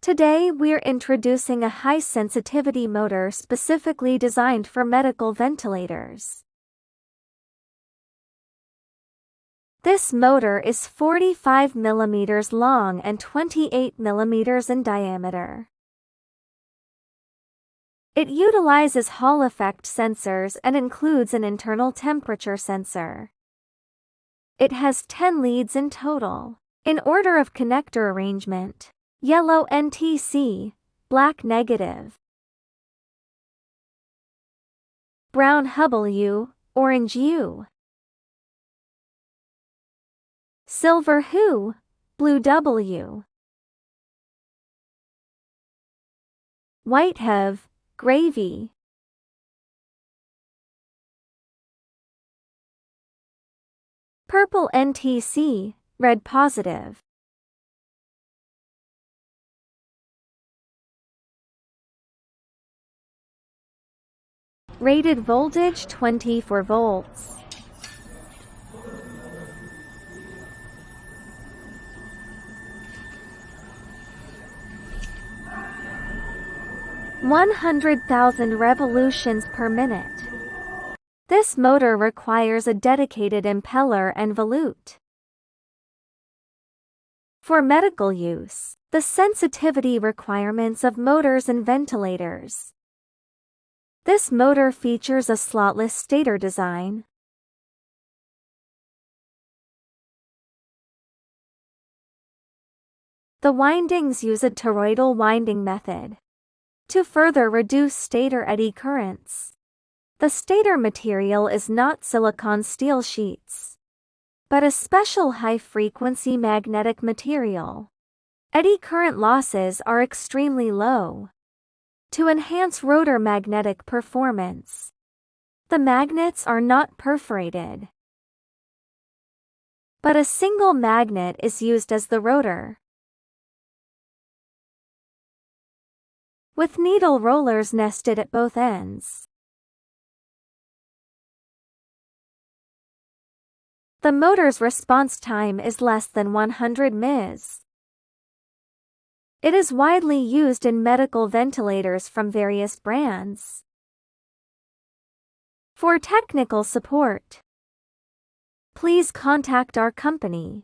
Today we're introducing a high-sensitivity motor specifically designed for medical ventilators. This motor is 45 mm long and 28 mm in diameter. It utilizes Hall effect sensors and includes an internal temperature sensor. It has 10 leads in total. In order of connector arrangement: yellow NTC, black negative, brown Hubble U, orange U, silver HU, blue W, white HEV, gray V. Purple NTC, red positive. Rated voltage 24 volts. (100,000 revolutions per minute). This motor requires a dedicated impeller and volute. For medical use, the sensitivity requirements of motors and ventilators. This motor features a slotless stator design. The windings use a toroidal winding method to further reduce stator eddy currents. The stator material is not silicon steel sheets, but a special high-frequency magnetic material. Eddy current losses are extremely low. To enhance rotor magnetic performance, the magnets are not perforated, but a single magnet is used as the rotor, with needle rollers nested at both ends. The motor's response time is less than 100 ms. It is widely used in medical ventilators from various brands. For technical support, please contact our company.